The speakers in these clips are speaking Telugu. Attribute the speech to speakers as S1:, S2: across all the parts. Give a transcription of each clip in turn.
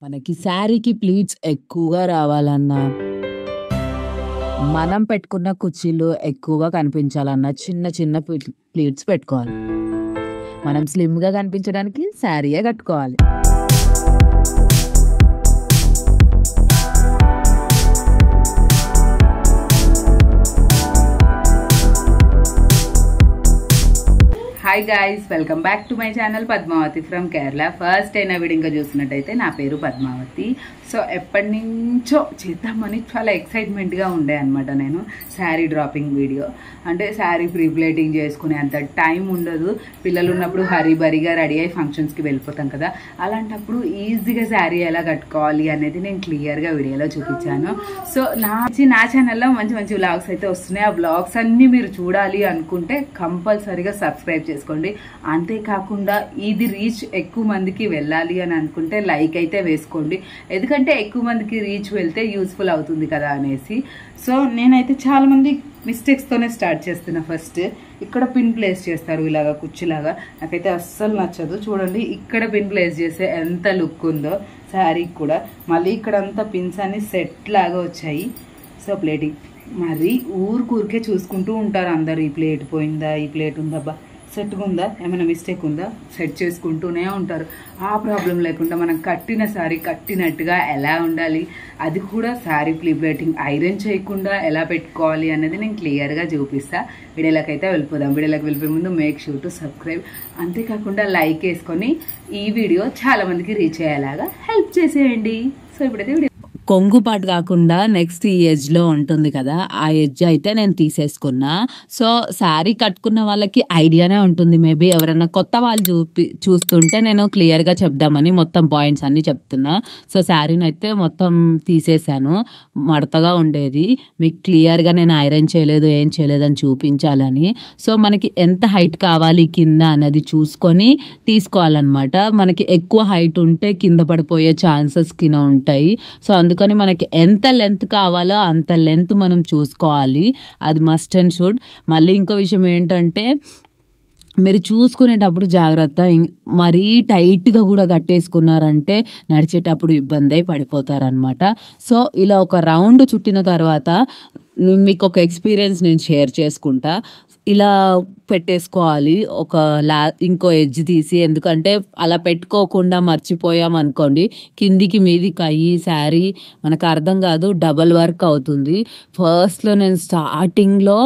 S1: మనకి శారీకి ప్లీట్స్ ఎక్కువగా రావాలన్నా, మనం పెట్టుకున్న కుర్చీలు ఎక్కువగా కనిపించాలన్నా చిన్న చిన్న ప్లీట్స్ పెట్టుకోవాలి. మనం స్లిమ్‌గా కనిపించడానికి శారీయే కట్టుకోవాలి.
S2: Hi guys, welcome back to my channel Padmavathi from Kerala. First అయినా వీడియో చూసినట్టయితే నా పేరు పద్మావతి. సో ఎప్పటి నుంచో చేద్దామని చాలా ఎక్సైట్మెంట్గా ఉండే అనమాట. నేను శారీ డ్రాపింగ్ వీడియో అంటే శారీ ప్రీ ప్లేటింగ్ చేసుకునే అంత టైం ఉండదు. పిల్లలు ఉన్నప్పుడు హరీబరీగా రెడీ అయ్యి ఫంక్షన్స్కి వెళ్ళిపోతాం కదా, అలాంటప్పుడు ఈజీగా శారీ ఎలా కట్టుకోవాలి అనేది నేను క్లియర్గా వీడియోలో చూపించాను. సో నా ఛానల్లో మంచి మంచి వ్లాగ్స్ అయితే వస్తున్నాయి. ఆ వ్లాగ్స్ అన్నీ మీరు చూడాలి అనుకుంటే కంపల్సరీగా సబ్స్క్రైబ్ చేసుకోండి. అంతేకాకుండా ఇది రీచ్ ఎక్కువ మందికి వెళ్ళాలి అని అనుకుంటే లైక్ అయితే వేసుకోండి, ఎందుకంటే ఎక్కువ మందికి రీచ్ వెళ్తే యూస్ఫుల్ అవుతుంది కదా అనేసి. సో నేనైతే చాలా మంది మిస్టేక్స్తోనే స్టార్ట్ చేస్తున్నా. ఫస్ట్ ఇక్కడ పిన్ ప్లేస్ చేస్తారు ఇలాగా కుర్చీలాగా, నాకైతే అస్సలు నచ్చదు. చూడండి ఇక్కడ పిన్ ప్లేస్ చేస్తే ఎంత లుక్ ఉందో శారీకి కూడా. మళ్ళీ ఇక్కడ అంతా పిన్స్ అన్ని సెట్ లాగా వచ్చాయి. సో ప్లేటింగ్ మరి ఊరికే చూసుకుంటూ ఉంటారు అందరు, ఈ ప్లేట్ పోయిందా, ఈ ప్లేట్ ఉందా, సెట్గా ఉందా, ఏమైనా మిస్టేక్ ఉందా, సెట్ చేసుకుంటూనే ఉంటారు. ఆ ప్రాబ్లం లేకుండా మనం కట్టిన శారీ కట్టినట్టుగా ఎలా ఉండాలి, అది కూడా శారీ ప్రీ ప్లేటింగ్ ఐరన్ చేయకుండా ఎలా పెట్టుకోవాలి అన్నది నేను క్లియర్గా చూపిస్తా. వీడియోలకైతే వెళ్ళిపోదాం. వీడియోలోకి వెళ్ళిపోయే ముందు మేక్ షూర్ టు సబ్స్క్రైబ్, అంతేకాకుండా లైక్ వేసుకొని ఈ వీడియో చాలా మందికి రీచ్ అయ్యేలాగా హెల్ప్ చేసేయండి. సో ఇప్పుడైతే వీడియో
S1: కొంగు పాటు కాకుండా నెక్స్ట్ ఈ ఎడ్జ్లో ఉంటుంది కదా, ఆ ఎడ్జ్ అయితే నేను తీసేసుకున్నా. సో శారీ కట్టుకున్న వాళ్ళకి ఐడియానే ఉంటుంది. మేబీ ఎవరైనా కొత్త వాళ్ళు చూస్తుంటే నేను క్లియర్గా చెప్దామని మొత్తం పాయింట్స్ అన్నీ చెప్తున్నా. సో శారీని అయితే మొత్తం తీసేసాను, మడతగా ఉండేది. మీకు క్లియర్గా నేను ఐరన్ చేయలేదు, ఏం చేయలేదు అని చూపించాలని. సో మనకి ఎంత హైట్ కావాలి కింద అన్నది చూసుకొని తీసుకోవాలన్నమాట. మనకి ఎక్కువ హైట్ ఉంటే కింద పడిపోయే ఛాన్సెస్ కింద ఉంటాయి. సో అందుకని మనకి ఎంత లెంత్ కావాలో అంత లెంత్ మనం చూసుకోవాలి, అది మస్ట్ అండ్ షుడ్. మళ్ళీ ఇంకో విషయం ఏంటంటే, మీరు చూసుకునేటప్పుడు జాగ్రత్త. మరీ టైట్గా కూడా కట్టేసుకున్నారంటే నడిచేటప్పుడు ఇబ్బంది అయి పడిపోతారనమాట. సో ఇలా ఒక రౌండ్ చుట్టిన తర్వాత మీకు ఒక ఎక్స్పీరియన్స్ నేను షేర్ చేసుకుంటా. ఇలా పెట్టేసుకోవాలి ఇంకో ఎడ్జ్ తీసి, ఎందుకంటే అలా పెట్టుకోకుండా మర్చిపోయాం అనుకోండి, కిందికి మీదికి అయ్యి శారీ మనకు అర్థం కాదు, డబల్ వర్క్ అవుతుంది. ఫస్ట్లో నేను స్టార్టింగ్లో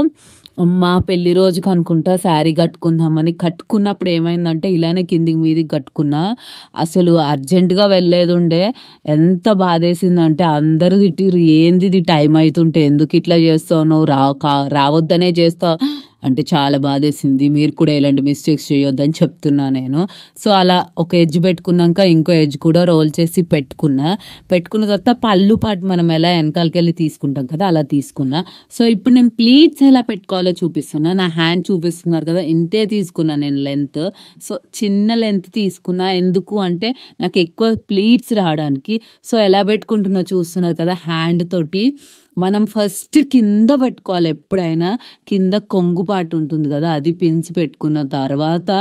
S1: మా పెళ్లి రోజుకి అనుకుంటా శారీ కట్టుకుందామని కట్టుకున్నప్పుడు ఏమైందంటే ఇలానే కిందికి మీదికి కట్టుకున్నా. అసలు అర్జెంటుగా వెళ్ళేది ఉండే, ఎంత బాధేసిందంటే అందరూ తిట్టిరు, ఏంది ఇది టైం అవుతుంటే ఎందుకు ఇట్లా చేస్తావు, నువ్వు రావద్దనే చేస్తావు అంటే చాలా బాధేసింది. మీరు కూడా ఇలాంటి మిస్టేక్స్ చేయొద్దని చెప్తున్నా నేను. సో అలా ఒక ఎడ్జ్ పెట్టుకున్నాక ఇంకో ఎడ్జ్ కూడా రోల్ చేసి పెట్టుకున్న తర్వాత పళ్ళు పాటు మనం ఎలా వెనకాలకి వెళ్ళి తీసుకుంటాం కదా, అలా తీసుకున్నా. సో ఇప్పుడు నేను ప్లీట్స్ ఎలా పెట్టుకోవాలో చూపిస్తున్నా. నా హ్యాండ్ చూపిస్తున్నారు కదా, ఇంతే తీసుకున్నా నేను లెంత్. సో చిన్న లెంత్ తీసుకున్నా, ఎందుకు అంటే నాకు ఎక్కువ ప్లీట్స్ రావడానికి. సో ఎలా పెట్టుకుంటున్నా చూస్తున్నారు కదా, హ్యాండ్ తోటి మనం ఫస్ట్ కింద పెట్టుకోవాలి. ఎప్పుడైనా కింద కొంగు పాటు ఉంటుంది కదా, అది పిన్స్ పెట్టుకున్న తర్వాత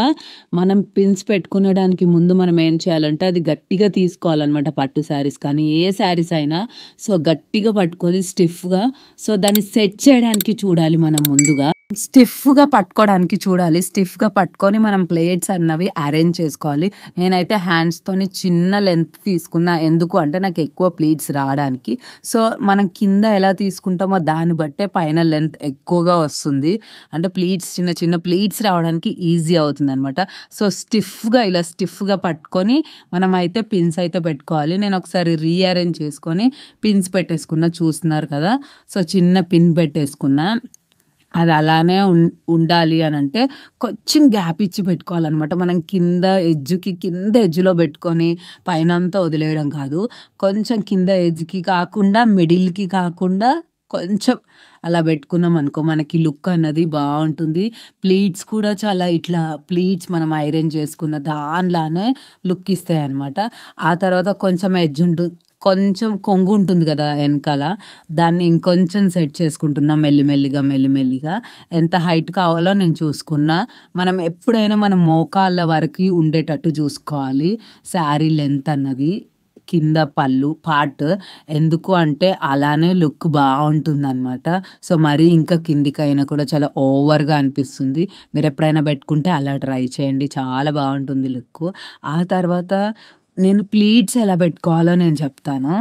S1: మనం పిన్స్ పెట్టుకునడానికి ముందు మనం ఏం చేయాలంటే అది గట్టిగా తీసుకోవాలన్నమాట. పట్టు శారీస్ కానీ ఏ శారీస్ అయినా సో గట్టిగా పట్టుకొని స్టిఫ్గా, సో దాన్ని సెట్ చేయడానికి చూడాలి. మనం ముందుగా స్టిఫ్గా పట్టుకోవడానికి చూడాలి. స్టిఫ్గా పట్టుకొని మనం ప్లేట్స్ అన్నవి అరేంజ్ చేసుకోవాలి. నేనైతే హ్యాండ్స్తోని చిన్న లెంత్ తీసుకున్నా, ఎందుకు అంటే నాకు ఎక్కువ ప్లీట్స్ రావడానికి. సో మనం కింద ఎలా తీసుకుంటామో దాన్ని బట్టే పైన లెంత్ ఎక్కువగా వస్తుంది. అంటే ప్లీట్స్ చిన్న చిన్న ప్లీట్స్ రావడానికి ఈజీ అవుతుంది అనమాట. సో ఇలా స్టిఫ్గా పట్టుకొని మనం అయితే పిన్స్ అయితే పెట్టుకోవాలి. నేను ఒకసారి రీఅరేంజ్ చేసుకొని పిన్స్ పెట్టేసుకున్నా, చూస్తున్నారు కదా. సో చిన్న పిన్ పెట్టేసుకున్నా. అది అలానే ఉండాలి అని అంటే కొంచెం గ్యాప్ ఇచ్చి పెట్టుకోవాలన్నమాట. మనం కింద ఎడ్జ్లో పెట్టుకొని పైన అంతా వదిలేయడం కాదు. కొంచెం కింద ఎడ్జ్కి కాకుండా మిడిల్కి కాకుండా కొంచెం అలా పెట్టుకున్నాం అనుకో, మనకి లుక్ అన్నది బాగుంటుంది. ప్లీట్స్ కూడా చాలా ఇట్లా ప్లీట్స్ మనం ఐరన్ చేసుకున్న దానిలానే లుక్ ఇస్తాయి అనమాట. ఆ తర్వాత కొంచెం ఎడ్జ్ ఉంటుంది, కొంచెం కొంగు ఉంటుంది కదా వెనకాల, దాన్ని ఇంకొంచెం సెట్ చేసుకుంటున్నా మెల్లిమెల్లిగా. ఎంత హైట్ కావాలో నేను చూసుకున్నా. మనం ఎప్పుడైనా మనం మోకాళ్ళ వరకు ఉండేటట్టు చూసుకోవాలి శారీ లెంత్ అన్నది. కింద పళ్ళు పార్ట్. ఎందుకు అంటే అలానే లుక్ బాగుంటుందన్నమాట. సో మరీ ఇంకా కిందికైనా కూడా చాలా ఓవర్గా అనిపిస్తుంది. మీరు ఎప్పుడైనా పెట్టుకుంటే అలా ట్రై చేయండి, చాలా బాగుంటుంది లుక్. ఆ తర్వాత నేను ప్లీట్స్ ఎలా పెట్టుకోవాలో నేను చెప్తాను.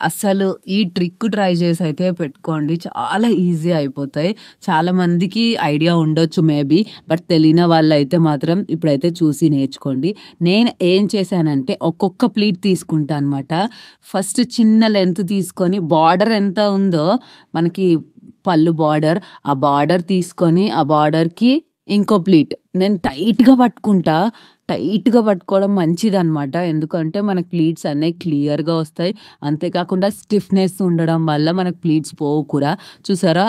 S1: అసలు ఈ ట్రిక్ ట్రై చేసి అయితే పెట్టుకోండి, చాలా ఈజీ అయిపోతాయి. చాలా మందికి ఐడియా ఉండొచ్చు మేబీ, బట్ తెలియని వాళ్ళు అయితే మాత్రం ఇప్పుడైతే చూసి నేర్చుకోండి. నేను ఏం చేశానంటే ఒక్కొక్క ప్లీట్ తీసుకుంటా అనమాట. ఫస్ట్ చిన్న లెంత్ తీసుకొని బార్డర్ ఎంత ఉందో మనకి పళ్ళు బార్డర్, ఆ బార్డర్ తీసుకొని ఆ బార్డర్కి ఇంకో ప్లీట్ నేను టైట్గా పట్టుకుంటా. టైట్గా పట్టుకోవడం మంచిదన్నమాట. ఎందుకంటే మనకు ప్లీట్స్ అన్నీ క్లియర్గా వస్తాయి. అంతేకాకుండా స్టిఫ్నెస్ ఉండడం వల్ల మనకు ప్లీట్స్ పోవు కూడా. చూసారా,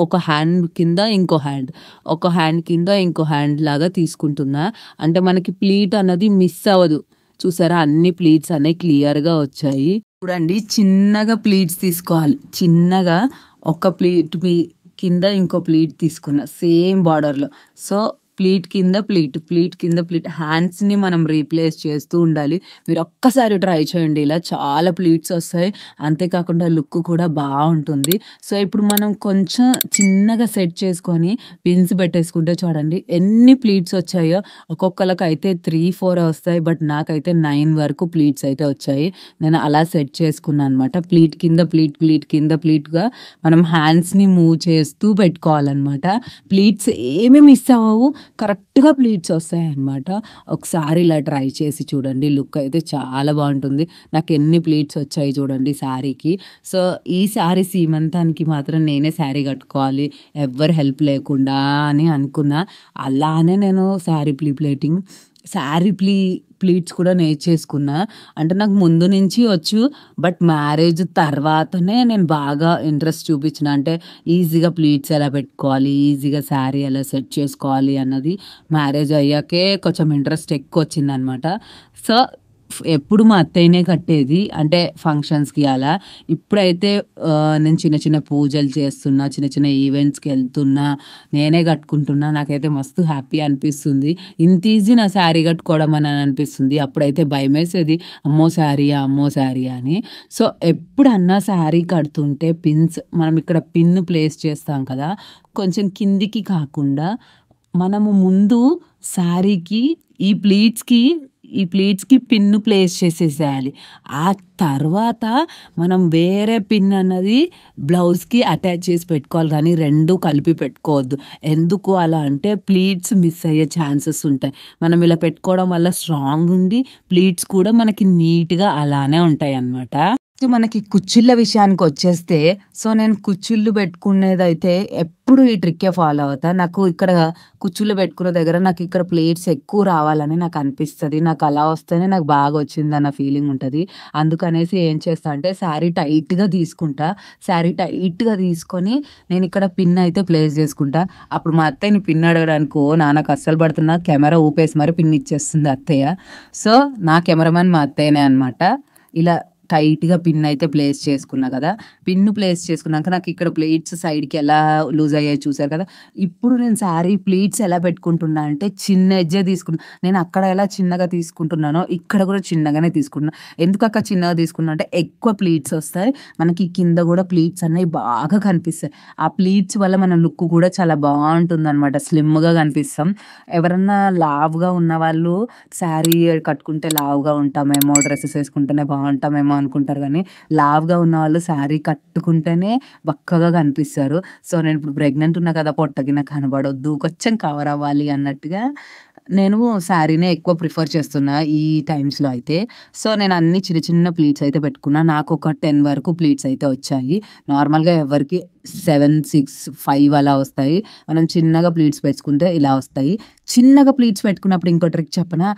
S1: ఒక హ్యాండ్ కింద ఇంకో హ్యాండ్, ఒక హ్యాండ్ కింద ఇంకో హ్యాండ్ లాగా తీసుకుంటున్నా. అంటే మనకి ప్లీట్ అన్నది మిస్ అవ్వదు. చూసారా, అన్ని ప్లీట్స్ అనేవి క్లియర్గా వచ్చాయి. చూడండి, చిన్నగా ప్లీట్స్ తీసుకోవాలి. చిన్నగా ఒక ప్లీట్ కింద ఇంకో ప్లీట్ తీసుకున్నా సేమ్ బార్డర్లో. సో ప్లీట్ కింద ప్లీట్, ప్లీట్ కింద ప్లీట్, హ్యాండ్స్ని మనం రీప్లేస్ చేస్తూ ఉండాలి. మీరు ఒక్కసారి ట్రై చేయండి, ఇలా చాలా ప్లీట్స్ వస్తాయి. అంతేకాకుండా లుక్ కూడా బాగుంటుంది. సో ఇప్పుడు మనం కొంచెం చిన్నగా సెట్ చేసుకొని పిన్స్ పెట్టేసుకుంటే చూడండి ఎన్ని ప్లీట్స్ వచ్చాయో. ఒక్కొక్కరికి అయితే 3-4 వస్తాయి, బట్ నాకైతే 9 వరకు ప్లీట్స్ అయితే వచ్చాయి. నేను అలా సెట్ చేసుకున్నాను అనమాట. ప్లీట్ కింద ప్లీట్, ప్లీట్ కింద ప్లీట్గా మనం హ్యాండ్స్ని మూవ్ చేస్తూ పెట్టుకోవాలన్నమాట. ప్లీట్స్ ఏమి మిస్ అవ్వవు, కరెక్ట్గా ప్లీట్స్ వస్తాయి అన్నమాట. ఒకసారి ఇలా ట్రై చేసి చూడండి, లుక్ అయితే చాలా బాగుంటుంది. నాకు ఎన్ని ప్లీట్స్ వచ్చాయి చూడండి శారీకి. సో ఈ శారీ సీమంతానికి మాత్రం నేనే శారీ కట్టుకోవాలి, ఎవ్వరు హెల్ప్ లేకుండా అని అనుకున్నా. అలానే నేను శారీ ప్లీట్స్ కూడా నేర్చేసుకున్నా. అంటే నాకు ముందు నుంచి వచ్చు, బట్ మ్యారేజ్ తర్వాతనే నేను బాగా ఇంట్రెస్ట్ చూపించిన. అంటే ఈజీగా ప్లీట్స్ ఎలా పెట్టుకోవాలి, ఈజీగా శారీ ఎలా సెట్ చేసుకోవాలి అన్నది మ్యారేజ్ అయ్యాకే కొంచెం ఇంట్రెస్ట్ ఎక్కువ వచ్చిందనమాట. సో ఎప్పుడు మా అత్తయ్యనే కట్టేది, అంటే ఫంక్షన్స్కి అలా. ఇప్పుడైతే నేను చిన్న చిన్న పూజలు చేస్తున్నా, చిన్న చిన్న ఈవెంట్స్కి వెళ్తున్నా, నేనే కట్టుకుంటున్నా. నాకైతే మస్తు హ్యాపీ అనిపిస్తుంది. ఇంత ఈజీ నా శారీ కట్టుకోవడం అని అనిపిస్తుంది. అప్పుడైతే భయం వేసేది, అమ్మో శారీ అని. సో ఎప్పుడన్నా శారీ కడుతుంటే పిన్స్, మనం ఇక్కడ పిన్ ప్లేస్ చేస్తాం కదా, కొంచెం కిందికి కాకుండా మనము ముందు శారీకి ఈ ప్లీట్స్కి పిన్ను ప్లేస్ చేసేసేయాలి. ఆ తర్వాత మనం వేరే పిన్ అన్నది బ్లౌజ్కి అటాచ్ చేసి పెట్టుకోవాలి, కానీ రెండు కలిపి పెట్టుకోవద్దు. ఎందుకు అలా అంటే ప్లీట్స్ మిస్ అయ్యే ఛాన్సెస్ ఉంటాయి. మనం ఇలా పెట్టుకోవడం వల్ల స్ట్రాంగ్ ఉండి ప్లీట్స్ కూడా మనకి నీట్గా అలానే ఉంటాయి అన్నమాట. మనకి కుచ్చిళ్ళ విషయానికి వచ్చేస్తే, సో నేను కుచ్చిళ్ళు పెట్టుకునేదైతే ఎప్పుడు ఈ ట్రిక్కే ఫాలో అవుతా. నాకు ఇక్కడ కుచ్చిళ్ళు పెట్టుకునే దగ్గర నాకు ఇక్కడ ప్లేట్స్ ఎక్కువ రావాలని నాకు అనిపిస్తుంది. నాకు అలా వస్తేనే నాకు బాగా వచ్చింది అన్న ఫీలింగ్ ఉంటుంది. అందుకనేసి ఏం చేస్తా అంటే శారీ టైట్గా తీసుకొని నేను ఇక్కడ పిన్ అయితే ప్లేస్ చేసుకుంటా. అప్పుడు మా అత్తయ్యని పిన్ అడగడానికి నాన్నకు అస్సలు పడుతున్నా, కెమెరా ఊపేసి మరి పిన్ ఇచ్చేస్తుంది అత్తయ్య. సో నా కెమెరామెన్ మా అత్తయ్యనే అనమాట. ఇలా టైట్గా పిన్ అయితే ప్లేస్ చేసుకున్నా కదా. పిన్ను ప్లేస్ చేసుకున్నాక నాకు ఇక్కడ ప్లేట్స్ సైడ్కి ఎలా లూజ్ అయ్యాయి చూసారు కదా. ఇప్పుడు నేను శారీ ప్లేట్స్ ఎలా పెట్టుకుంటున్నా అంటే చిన్న ఎడ్జే తీసుకున్నా. నేను అక్కడ ఎలా చిన్నగా తీసుకుంటున్నానో ఇక్కడ కూడా చిన్నగానే తీసుకున్నా. ఎందుకు అక్కడ చిన్నగా తీసుకున్నా అంటే ఎక్కువ ప్లీట్స్ వస్తాయి మనకి, కింద కూడా ప్లీట్స్ అనేవి బాగా కనిపిస్తాయి. ఆ ప్లీట్స్ వల్ల మన లుక్ కూడా చాలా బాగుంటుంది అనమాట, స్లిమ్గా కనిపిస్తాం. ఎవరన్నా లావుగా ఉన్న వాళ్ళు శారీ కట్టుకుంటే లావుగా ఉంటామేమో, డ్రెస్సెస్ వేసుకుంటేనే బాగుంటామేమో అనుకుంటారు, కానీ లావుగా ఉన్న వాళ్ళు శారీ కట్టుకుంటేనే బక్కగా కనిపిస్తారు. సో నేను ఇప్పుడు ప్రెగ్నెంట్ ఉన్నా కదా, పొట్టగిన కనబడొద్దు, కొంచెం కవర్ అవ్వాలి అన్నట్టుగా నేను శారీనే ఎక్కువ ప్రిఫర్ చేస్తున్నా ఈ టైమ్స్లో అయితే. సో నేను అన్ని చిన్న చిన్న ప్లీట్స్ అయితే పెట్టుకున్నా. నాకు ఒక 10 వరకు ప్లీట్స్ అయితే వచ్చాయి. నార్మల్గా ఎవరికి 7, 6, 5 అలా వస్తాయి. మనం చిన్నగా ప్లీట్స్ పెట్టుకుంటే ఇలా వస్తాయి. చిన్నగా ప్లీట్స్ పెట్టుకున్నప్పుడు ఇంకో ట్రిక్ చెప్పనా,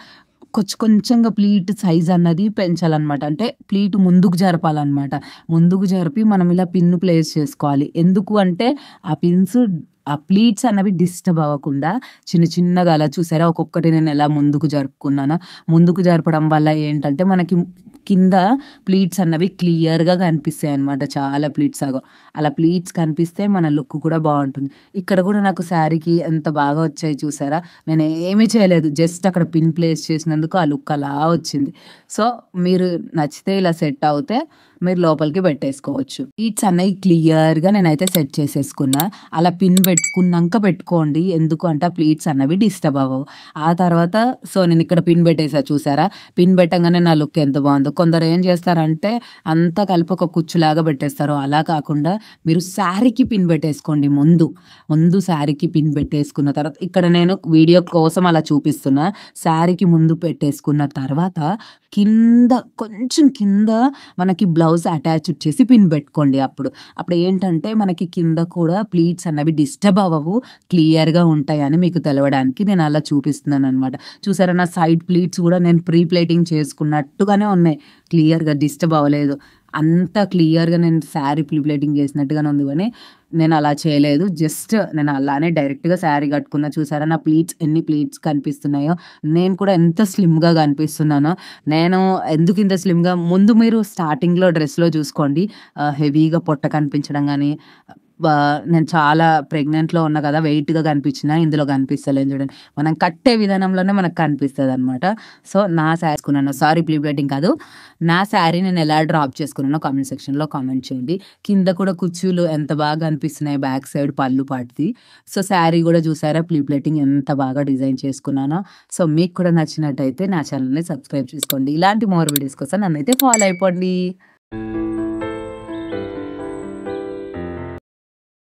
S1: కొంచెంగా ప్లీట్ సైజ్ అన్నది పెంచాలన్నమాట. అంటే ప్లీట్ ముందుకు జరపాలన్నమాట. ముందుకు జరిపి మనం ఇలా పిన్ను ప్లేస్ చేసుకోవాలి. ఎందుకు అంటే ఆ ప్లీట్స్ అన్నవి డిస్టర్బ్ అవ్వకుండా చిన్నగా అలా చూసారా, ఒక్కొక్కటి నేను ఎలా ముందుకు జరుపుకున్నానో. ముందుకు జరపడం వల్ల ఏంటంటే మనకి కింద ప్లీట్స్ అన్నవి క్లియర్గా కనిపిస్తాయి అనమాట. చాలా ప్లీట్స్ అలా ప్లీట్స్ కనిపిస్తే మన లుక్ కూడా బాగుంటుంది. ఇక్కడ కూడా నాకు శారీకి ఎంత బాగా వచ్చాయి చూసారా. నేను ఏమీ చేయలేదు, జస్ట్ అక్కడ పిన్ ప్లేస్ చేసినందుకు ఆ లుక్ అలా వచ్చింది. సో మీరు నచ్చితే ఇలా సెట్ అవుతే మీరు లోపలికి పెట్టేసుకోవచ్చు. ప్లీట్స్ అన్నవి క్లియర్గా నేనైతే సెట్ చేసేసుకున్నా. అలా పిన్ పెట్టుకున్నాక పెట్టుకోండి, ఎందుకు అంటే ఆ ప్లీట్స్ అన్నవి డిస్టర్బ్ అవ్వవు. ఆ తర్వాత సో నేను ఇక్కడ పిన్ పెట్టేసా చూసారా. పిన్ పెట్టగానే నా లుక్ ఎంత బాగుందో. కొందరు ఏం చేస్తారంటే అంతా కలిపి ఒక కుచ్చులాగా పెట్టేస్తారు. అలా కాకుండా మీరు శారీకి పిన్ పెట్టేసుకోండి. ముందు శారీకి పిన్ పెట్టేసుకున్న తర్వాత ఇక్కడ నేను వీడియో కోసం అలా చూపిస్తున్నా. శారీకి ముందు పెట్టేసుకున్న తర్వాత కొంచెం కింద మనకి బ్లౌజ్ అటాచ్ చేసి పిన్ పెట్టుకోండి. అప్పుడు ఏంటంటే మనకి కింద కూడా ప్లీట్స్ అన్నవి డిస్టర్బ్ అవ్వవు, క్లియర్గా ఉంటాయి అని మీకు తెలవడానికి నేను అలా చూపిస్తున్నాను అనమాట. చూసారా, నా సైడ్ ప్లీట్స్ కూడా నేను ప్రీ ప్లేటింగ్ చేసుకున్నట్టుగానే ఉన్నాయి, క్లియర్గా డిస్టర్బ్ అవ్వలేదు. అంత క్లియర్గా నేను శారీ ప్రీ ప్లేటింగ్ చేసినట్టుగానే ఉంది, కానీ నేను అలా చేయలేదు. జస్ట్ నేను అలానే డైరెక్ట్గా శారీ కట్టుకున్నా. చూసారా నా ఎన్ని ప్లీట్స్ కనిపిస్తున్నాయో. నేను కూడా ఎంత స్లిమ్గా కనిపిస్తున్నానో. నేను ఎందుకు ఇంత స్లిమ్గా, ముందు మీరు స్టార్టింగ్లో డ్రెస్లో చూసుకోండి, హెవీగా పొట్ట కనిపించడం కానీ, నేను చాలా ప్రెగ్నెంట్లో ఉన్నా కదా, వెయిట్గా కనిపించినా ఇందులో కనిపిస్తలేదు చూడండి. మనం కట్టే విధానంలోనే మనకు కనిపిస్తుంది అనమాట. సో నా శారీకున్నాను, సారీ ప్రీ వెడ్డింగ్ కాదు, నా శారీ నేను ఎలా డ్రాప్ చేసుకున్నానో కామెంట్ సెక్షన్లో కామెంట్ చేయండి. కింద కూడా కుర్చీలు ఎంత బాగా అనిపిస్తున్నాయి, బ్యాక్ సైడ్ పళ్ళు పాటిది. సో శారీ కూడా చూసారా ప్రీ ప్లేటింగ్ ఎంత బాగా డిజైన్ చేసుకున్నానో. సో మీకు కూడా నచ్చినట్టయితే నా ఛానల్ని సబ్స్క్రైబ్ చేసుకోండి. ఇలాంటి మోర్ వీడియోస్ కోసం నన్ను అయితే ఫాలో అయిపోండి.